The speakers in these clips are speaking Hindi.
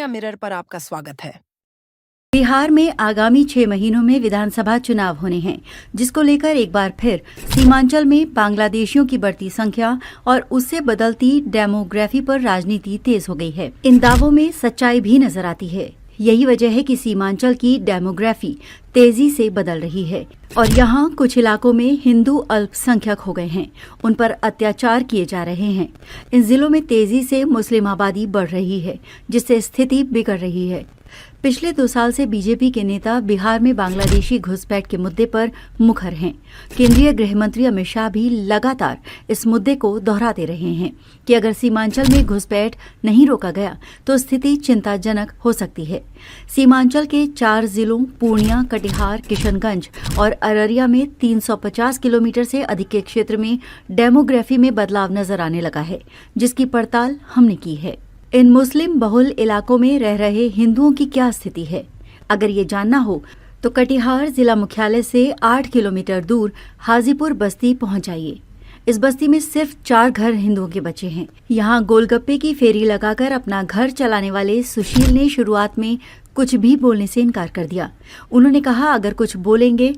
इंडिया मिरर पर आपका स्वागत है। बिहार में आगामी 6 महीनों में विधानसभा चुनाव होने हैं, जिसको लेकर एक बार फिर सीमांचल में बांग्लादेशियों की बढ़ती संख्या और उससे बदलती डेमोग्राफी पर राजनीति तेज हो गई है। इन दावों में सच्चाई भी नजर आती है। यही वजह है कि सीमांचल की डेमोग्राफी तेजी से बदल रही है और यहाँ कुछ इलाकों में हिंदू अल्पसंख्यक हो गए हैं, उन पर अत्याचार किए जा रहे हैं। इन जिलों में तेजी से मुस्लिम आबादी बढ़ रही है, जिससे स्थिति बिगड़ रही है। पिछले 2 साल से बीजेपी के नेता बिहार में बांग्लादेशी घुसपैठ के मुद्दे पर मुखर हैं। केंद्रीय गृह मंत्री अमित शाह भी लगातार इस मुद्दे को दोहराते रहे हैं कि अगर सीमांचल में घुसपैठ नहीं रोका गया तो स्थिति चिंताजनक हो सकती है। सीमांचल के 4 जिलों पूर्णिया, कटिहार, किशनगंज और अररिया में 350 किलोमीटर से अधिक के क्षेत्र में डेमोग्राफी में बदलाव नजर आने लगा है, जिसकी पड़ताल हमने की है। इन मुस्लिम बहुल इलाकों में रह रहे हिंदुओं की क्या स्थिति है, अगर ये जानना हो तो कटिहार जिला मुख्यालय से 8 किलोमीटर दूर हाजीपुर बस्ती पहुंच जाइए। इस बस्ती में सिर्फ 4 घर हिंदुओं के बचे हैं। यहाँ गोलगप्पे की फेरी लगाकर अपना घर चलाने वाले सुशील ने शुरुआत में कुछ भी बोलने से इनकार कर दिया। उन्होंने कहा, अगर कुछ बोलेंगे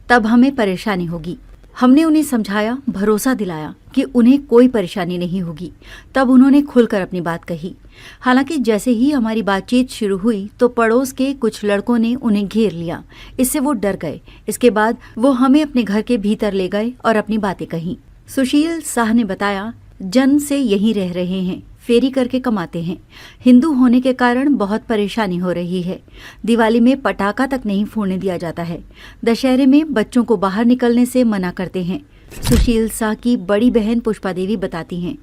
तब हमें परेशानी होगी। हमने उन्हें समझाया, भरोसा दिलाया कि उन्हें कोई परेशानी नहीं होगी। तब उन्होंने खुलकर अपनी बात कही। हालांकि जैसे ही हमारी बातचीत शुरू हुई तो पड़ोस के कुछ लड़कों ने उन्हें घेर लिया। इससे वो डर गए। इसके बाद वो हमें अपने घर के भीतर ले गए और अपनी बातें कहीं। सुशील शाह ने बताया, जन्म से यहीं रह रहे हैं, फेरी करके कमाते हैं। हिंदू होने के कारण बहुत परेशानी हो रही है। दिवाली में पटाखा तक नहीं फोड़ने दिया जाता है। दशहरे में बच्चों को बाहर निकलने से मना करते हैं। सुशील शाह की बड़ी बहन पुष्पा देवी बताती हैं,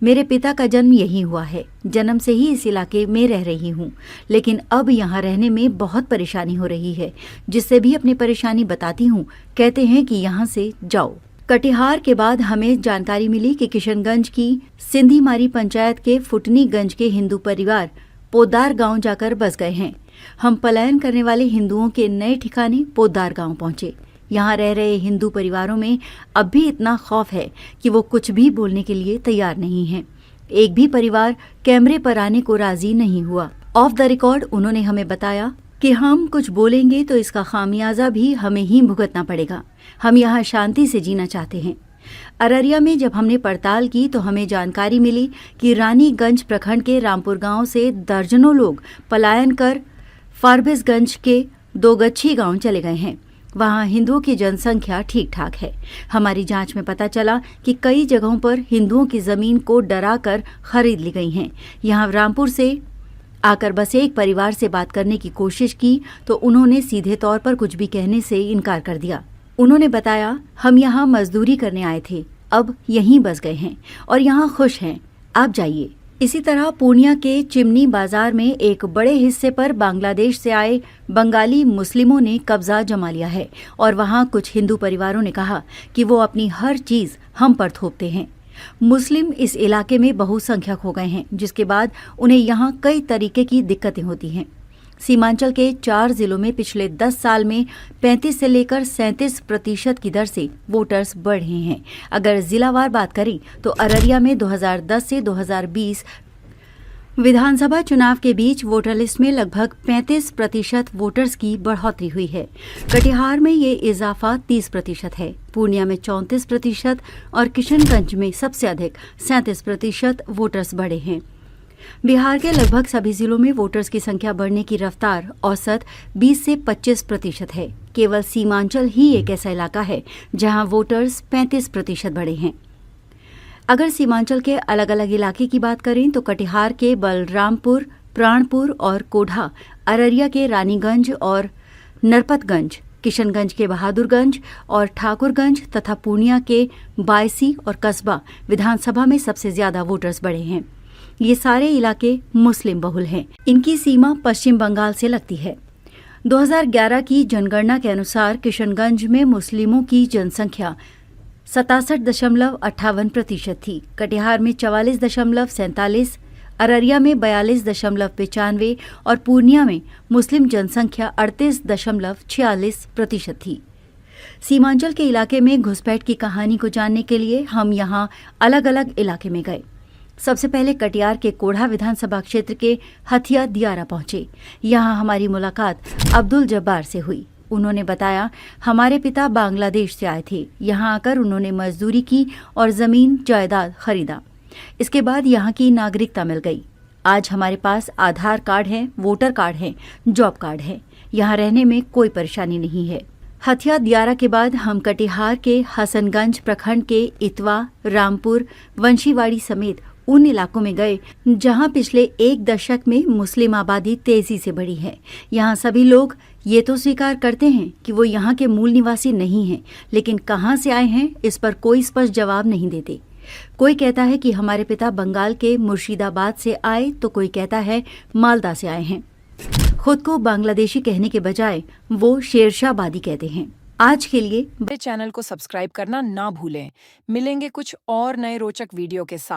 मेरे पिता का जन्म यहीं हुआ है। जन्म से ही इस इलाके में रह रही हूँ, लेकिन अब यहाँ रहने में बहुत परेशानी हो रही है। जिससे भी अपनी परेशानी बताती हूँ, कहते हैं कि यहाँ से जाओ। कटिहार के बाद हमें जानकारी मिली कि किशनगंज की सिंधीमारी पंचायत के फुटनीगंज के हिंदू परिवार पोद्दार गांव जाकर बस गए हैं। हम पलायन करने वाले हिंदुओं के नए ठिकाने पोद्दार गांव पहुंचे। यहाँ रह रहे हिंदू परिवारों में अब भी इतना खौफ है कि वो कुछ भी बोलने के लिए तैयार नहीं है। एक भी परिवार कैमरे पर आने को राजी नहीं हुआ। ऑफ द रिकॉर्ड उन्होंने हमें बताया कि हम कुछ बोलेंगे तो इसका खामियाजा भी हमें ही भुगतना पड़ेगा। हम यहाँ शांति से जीना चाहते हैं। अररिया में जब हमने पड़ताल की तो हमें जानकारी मिली कि रानीगंज प्रखंड के रामपुर गांव से दर्जनों लोग पलायन कर फारबिसगंज के दोगच्छी गांव चले गए हैं। वहां हिंदुओं की जनसंख्या ठीक ठाक है। हमारी जांच में पता चला कि कई जगहों पर हिंदुओं की जमीन को डराकर खरीद ली गई हैं। यहाँ रामपुर से आकर बसे एक परिवार से बात करने की कोशिश की तो उन्होंने सीधे तौर पर कुछ भी कहने से इनकार कर दिया। उन्होंने बताया, हम यहाँ मजदूरी करने आए थे, अब यहीं बस गए हैं और यहाँ खुश हैं, आप जाइए। इसी तरह पूर्णिया के चिमनी बाजार में एक बड़े हिस्से पर बांग्लादेश से आए बंगाली मुस्लिमों ने कब्जा जमा लिया है और वहाँ कुछ हिंदू परिवारों ने कहा कि वो अपनी हर चीज हम पर थोपते हैं। मुस्लिम इस इलाके में बहुसंख्यक हो गए हैं, जिसके बाद उन्हें यहाँ कई तरीके की दिक्कतें होती हैं। सीमांचल के 4 जिलों में पिछले 10 साल में 35 से लेकर 37% की दर से वोटर्स बढ़े हैं। अगर जिलावार बात करें तो अररिया में 2010 से 2020 विधानसभा चुनाव के बीच वोटर लिस्ट में लगभग 35% वोटर्स की बढ़ोतरी हुई है। कटिहार में ये इजाफा 30% है। पूर्णिया में 34% और किशनगंज में सबसे अधिक 37% वोटर्स बढ़े हैं। बिहार के लगभग सभी जिलों में वोटर्स की संख्या बढ़ने की रफ्तार औसत 20 से 25% है। केवल सीमांचल ही एक ऐसा इलाका है जहां वोटर्स 35% बढ़े हैं। अगर सीमांचल के अलग अलग इलाके की बात करें तो कटिहार के बलरामपुर, प्राणपुर और कोढ़ा, अररिया के रानीगंज और नरपतगंज, किशनगंज के बहादुरगंज और ठाकुरगंज तथा पूर्णिया के बायसी और कस्बा विधानसभा में सबसे ज्यादा वोटर्स बढ़े हैं। ये सारे इलाके मुस्लिम बहुल हैं। इनकी सीमा पश्चिम बंगाल से लगती है। 2011 की जनगणना के अनुसार किशनगंज में मुस्लिमों की जनसंख्या 67.58% थी। कटिहार में 44.47, अररिया में 42.95 और पूर्णिया में मुस्लिम जनसंख्या 38.46% थी। सीमांचल के इलाके में घुसपैठ की कहानी को जानने के लिए हम यहाँ अलग अलग इलाके में गए। सबसे पहले कटिहार के कोढ़ा विधानसभा क्षेत्र के हथिया दियारा पहुंचे। यहां हमारी मुलाकात अब्दुल जब्बार से हुई। उन्होंने बताया, हमारे पिता बांग्लादेश से आए थे। यहां आकर उन्होंने मजदूरी की और जमीन जायदाद खरीदा। इसके बाद यहां की नागरिकता मिल गई। आज हमारे पास आधार कार्ड है, वोटर कार्ड है, जॉब कार्ड है। यहाँ रहने में कोई परेशानी नहीं है। हथिया दियारा के बाद हम कटिहार के हसनगंज प्रखंड के इतवा, रामपुर, वंशीवाड़ी समेत उन इलाकों में गए जहां पिछले एक दशक में मुस्लिम आबादी तेजी से बढ़ी है। यहाँ सभी लोग ये तो स्वीकार करते हैं कि वो यहाँ के मूल निवासी नहीं हैं, लेकिन कहाँ से आए हैं इस पर कोई स्पष्ट जवाब नहीं देते। कोई कहता है कि हमारे पिता बंगाल के मुर्शिदाबाद से आए, तो कोई कहता है मालदा से आए हैं। खुद को बांग्लादेशी कहने के बजाय वो शेरशाहबादी कहते हैं। आज के लिए मेरे चैनल को सब्सक्राइब करना ना भूलें। मिलेंगे कुछ और नए रोचक वीडियो के साथ।